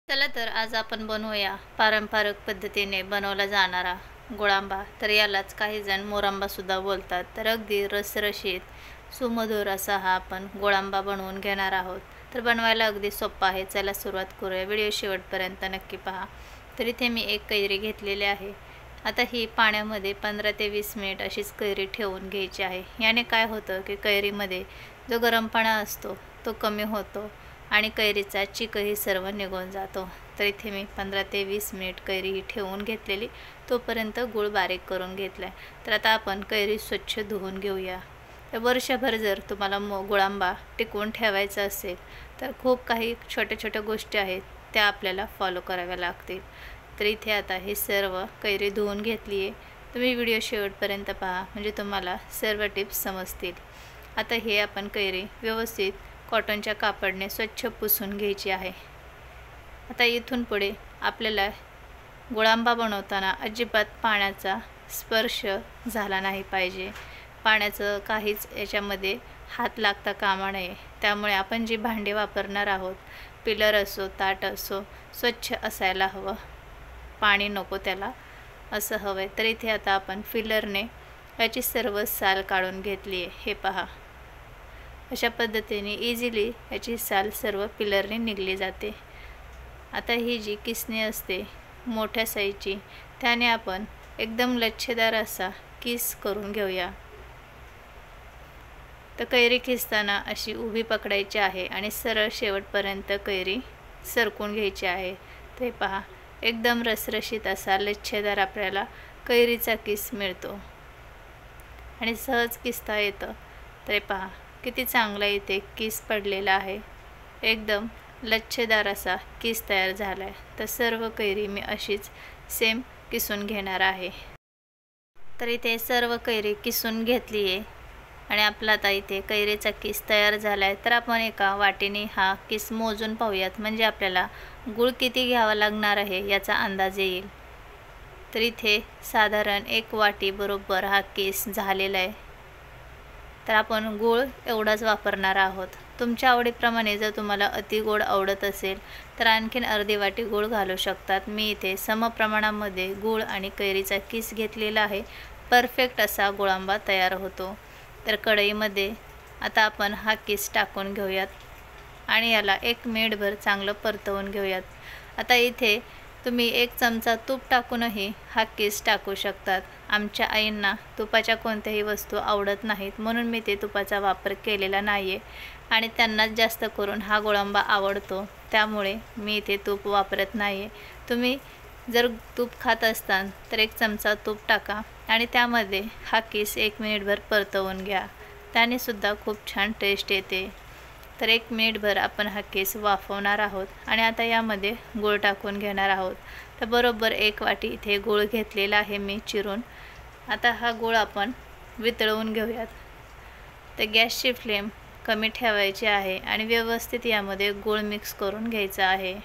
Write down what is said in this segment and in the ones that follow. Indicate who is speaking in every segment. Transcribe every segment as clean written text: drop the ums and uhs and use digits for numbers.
Speaker 1: चला तर आज आपण बनवूया पारंपरिक पद्धतीने बनवला जाणारा गुळांबा। तर यालाच काही जण मोरांबा सुद्धा बोलतात। तर अगदी रसरशीत सुमधुर असा हा आपण गुळांबा बनवून घेणार आहोत। तर बनवायला अगदी सोपा आहे। चला सुरुवात करूया। व्हिडिओ शेवटपर्यंत नक्की पहा। तर इथे मी एक कैरी घेतलेली आहे। आता ही पाण्यामध्ये 15 ते 20 मिनिट अशीच कैरी ठेवून घ्यायची आहे। याने काय होतं की कैरीमध्ये जो गरमपणा असतो तो कमी होतो आणि कैरीचा चिकही सर्व निघून जातो। तर इथे मी 15 ते 20 मिनिट कैरी ही ठेवून घेतलेली, तोपर्यंत गूळ बारीक करून घेतलाय। तर आता आपण कैरी स्वच्छ धुवून घेऊया। तर वर्षभर जर तुम्हाला गुळांबा टिकवून ठेवायचा असेल तर खूप काही छोट्या छोट्या गोष्टी आहेत त्या आपल्याला फॉलो कराव्या लागतील। तर इथे आता हे सर्व कैरी धुवून घेतली आहे। तुम्ही व्हिडिओ शेवटपर्यंत पहा म्हणजे तुम्हाला सर्व टिप्स समजतील। आता हे आपण कैरी व्यवस्थित कॉटनच्या कापडाने स्वच्छ पुसून घ्यायची आहे। आता इथून पुढे आपल्याला गुळांबा बनवताना अजिबात पाण्याचा स्पर्श झाला नाही पाहिजे। पाण्याचं काहीच याच्यामध्ये हात लागता कामा नये। त्यामुळे आपण जी भांडे वापरणार आहोत, पिलर असो ताट असो, स्वच्छ असायला हवं, पाणी नको त्याला असं हवंय। तर इथे आता आपण फिलरने याची सर्व साल काढून घेतली आहे। हे पहा, अशा पद्धतीने इझिली याची साल सर्व पिलरने निघली जाते। आता ही जी किसणी असते मोठ्या साईजची, त्याने आपण एकदम लच्छेदार असा किस करून घेऊया। तर कैरी किसताना अशी उभी पकडायची आहे आणि सरळ शेवटपर्यंत कैरी सरकून घ्यायची आहे। ते पहा, एकदम रसरशीत असा लच्छेदार आपल्याला कैरीचा किस मिळतो आणि सहज किसता येतं। ते पहा किती चांगला इथे किस पडलेला आहे। एकदम लच्छेदार असा किस तयार झाला आहे। तर सर्व कैरी मी अशीच सेम किसून घेणार आहे। तर इथे सर्व कैरी किसून घेतली आहे आणि आपला आता इथे कैरीचा किस तयार झाला आहे। तर आपण एका वाटीने हा किस मोजून पाहूयात, म्हणजे आपल्याला गूळ किती घ्यावा लागणार आहे याचा अंदाज येईल। तर इथे साधारण 1 वाटी बरोबर हा किस झालेला आहे। तर आपण गूळ एवढाच वापरणार आहोत। तुमच्या आवडीप्रमाणे जर तुम्हाला अति गोड आवडत असेल तर आणखीन अर्धी वाटी गूळ घालू शकतात। मी इथे समप्रमाणामध्ये गूळ आणि कैरीचा किस घेतलेला आहे। परफेक्ट असा गुळांबा तयार होतो। तर कढईमध्ये आता आपण हा किस टाकून घेऊयात आणि याला 1 मिनिटभर चांगलं परतवून घेऊयात। आता इथे तुम्ही 1 चमचा तूप टाकूनही हा किस टाकू शकतात। आमच्या आईंना तुपाच्या कोणत्याही वस्तू आवडत नाहीत, म्हणून मी ते तुपाचा वापर केलेला नाही आहे आणि त्यांनाच जास्त करून हा गुळांबा आवडतो, त्यामुळे मी इथे तूप वापरत नाही आहे। तुम्ही जर तूप खात असताल तर 1 चमचा तूप टाका आणि त्यामध्ये हा किस 1 मिनिटभर परतवून घ्या, त्याने सुद्धा खूप छान टेस्ट येते। तर 1 मिनिटभर आपण हा केस वाफवणार आहोत आणि आता यामध्ये गूळ टाकून घेणार आहोत। तर बरोबर 1 वाटी इथे गूळ घेतलेला आहे मी चिरून। आता हा गूळ आपण वितळवून घेऊयात। तर गॅसची फ्लेम कमी ठेवायची आहे आणि व्यवस्थित यामध्ये गूळ मिक्स करून घ्यायचा आहे।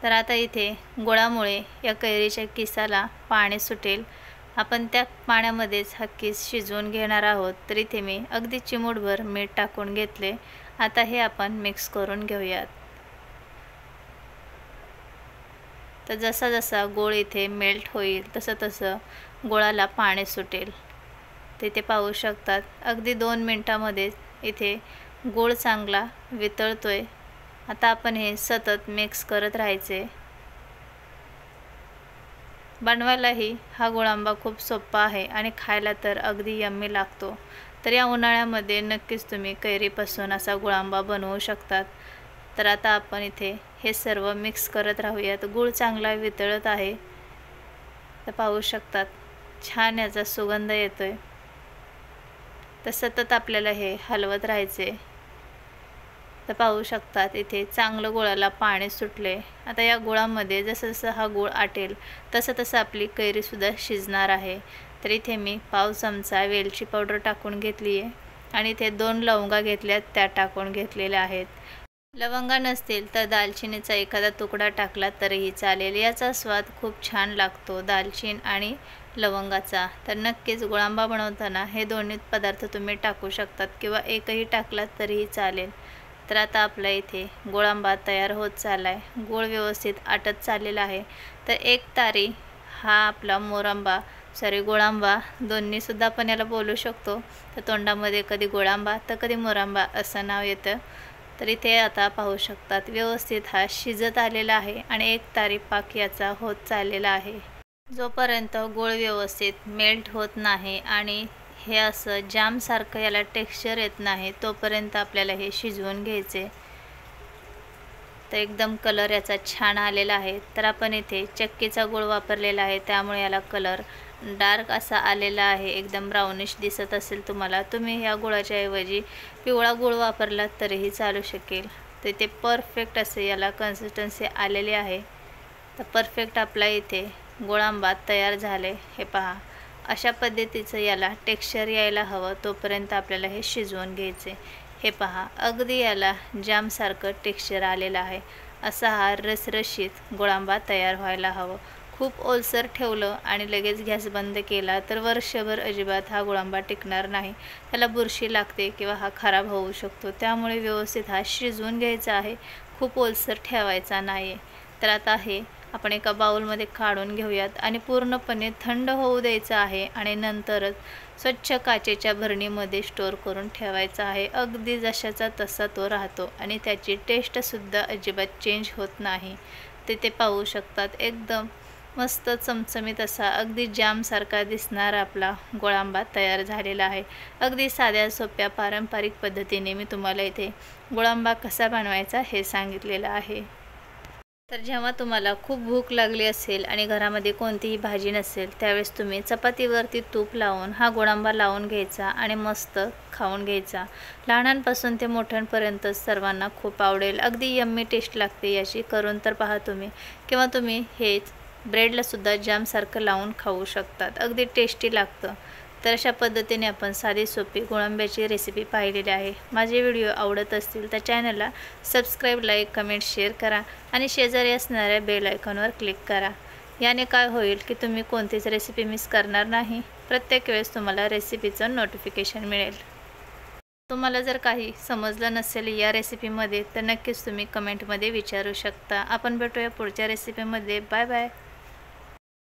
Speaker 1: तर आता इथे गुळामुळे या कैरीच्या किसाला पाणी सुटेल। आपण त्या पाण्यामध्येच हा किस शिजवून घेणार आहोत। तर इथे मी अगदी चिमूटभर मीठ टाकून घेतले। आता हे आपण मिक्स करून घेऊयात। तर जसा जसा गूळ इथे मेल्ट होईल तसं तसं गुळाला पाणी सुटेल। तिथे पाहू शकतात अगदी 2 मिनिटांमध्ये इथे गूळ चांगला वितळतोय। आता आपण हे सतत मिक्स करत राहायचे। बनवायलाही हा गुळांबा खूप सोपा आहे आणि खायला तर अगदी यम्मी लागतो। तर या उन्हाळ्यामध्ये नक्कीच तुम्ही कैरीपासून असा गुळांबा बनवू शकतात। तर आता आपण इथे हे सर्व मिक्स करत राहूयात। गूळ चांगला वितळत आहे। तर पाहू शकतात छान याचा सुगंध येतोय। तर सतत आपल्याला हे हलवत राहायचे। तर पाहू शकतात इथे चांगलं गुळाला पाणी सुटले। आता या गुळामध्ये जसं जसं हा गूळ आटेल तसं तसं आपली कैरीसुद्धा शिजणार आहे। तर इथे मी पाव चमचा वेलची पावडर टाकून घेतली आहे आणि इथे 2 लवंगा घेतल्यात त्या टाकून घेतलेल्या आहेत। लवंगा नसतील तर दालचिनीचा एखादा तुकडा टाकला तरीही चालेल. याचा स्वाद खूप छान लागतो दालचीन आणि लवंगाचा. तर नक्कीच गुळांबा बनवताना हे दोन्ही पदार्थ तुम्ही टाकू शकतात किंवा एकही टाकलात तरीही चालेल. तर आता आपल्या इथे गुळांबा तयार होत चालला आहे. गूळ व्यवस्थित आटत चाललेला आहे. तर एक तारी हा आपला मोरांबा गुळांबा दोन्हीसुद्धा आपण याला बोलू शकतो. तर तोंडामध्ये कधी गुळांबा तर कधी मोरांबा असं नाव येतं. तर इथे आता पाहू शकतात व्यवस्थित हा शिजत आलेला आहे आणि एक तारी पाक याचा होत चाललेला आहे. जोपर्यंत गूळ व्यवस्थित मेल्ट होत नाही आणि हे असं जामसारखं याला टेक्स्चर येत नाही तोपर्यंत आपल्याला हे शिजवून घ्यायचे. तर एकदम कलर याचा छान आलेला आहे. तर आपण इथे चक्कीचा गूळ वापरलेला आहे त्यामुळे याला कलर डार्क असा आलेला आहे. एकदम ब्राउनिश दिसत असेल तुम्हाला. तुम्ही या गुळाच्या ऐवजी पिवळा गूळ वापरलात तरीही चालू शकेल. तर ते परफेक्ट असे याला कन्सिस्टन्सी आलेली आहे. तर परफेक्ट आपला इथे गुळांबा तयार झाले. हे पहा अशा पद्धतीचं याला टेक्स्चर यायला हवं तोपर्यंत आपल्याला हे शिजवून घ्यायचे. हे पहा अगदी याला जामसारखं टेक्स्चर आलेलं आहे. असा हा रसरशीत गुळांबा तयार व्हायला हवं. खूप ओलसर ठेवलं आणि लगेच गॅस बंद केला तर वर्षभर अजिबात हा गुळांबा टिकणार नाही. त्याला बुरशी लागते किंवा हा खराब होऊ शकतो. त्यामुळे व्यवस्थित हा शिजवून घ्यायचा आहे. खूप ओलसर ठेवायचा नाही. तर आता हे आपण एका बाउलमध्ये काढून घेऊयात आणि पूर्णपणे थंड होऊ द्यायचं आहे आणि नंतरच स्वच्छ काचेच्या भरणीमध्ये स्टोअर करून ठेवायचा आहे. अगदी जशाचा तसा तो राहतो आणि त्याची टेस्टसुद्धा अजिबात चेंज होत नाही. ते पाहू शकतात एकदम मस्त चमचमीत असा अगदी जामसारखा दिसणारा आपला गुळांबा तयार झालेला आहे. अगदी साध्या सोप्या पारंपरिक पद्धतीने मी तुम्हाला इथे गुळांबा कसा बनवायचा हे सांगितलेलं आहे. तर जेव्हा तुम्हाला खूप भूक लागली असेल आणि घरामध्ये कोणतीही भाजी नसेल त्यावेळेस तुम्ही चपातीवरती तूप लावून हा गुळांबा लावून घ्यायचा आणि मस्त खाऊन घ्यायचा. लहानांपासून ते मोठ्यांपर्यंत सर्वांना खूप आवडेल. अगदी यम्मी टेस्ट लागते याची. करून तर पहा तुम्ही. किंवा तुम्ही हेच ब्रेडलासुद्धा जॅमसारखं लावून खाऊ शकतात. अगदी टेस्टी लागतं. तर अशा पद्धतीने आपण साधी सोपी गुळांब्याची रेसिपी पाहिलेली आहे. माझे व्हिडिओ आवडत असतील तर चॅनलला सबस्क्राईब, लाईक, कमेंट, शेअर करा आणि शेजारी असणाऱ्या बेल आयकॉनवर क्लिक करा. याने काय होईल की तुम्ही कोणतीच रेसिपी मिस करणार नाही. प्रत्येक वेळेस तुम्हाला रेसिपीचं नोटिफिकेशन मिळेल. तुम्हाला जर काही समजलं नसेल या रेसिपीमध्ये तर नक्कीच तुम्ही कमेंटमध्ये विचारू शकता. आपण भेटूया पुढच्या रेसिपीमध्ये. Bye bye.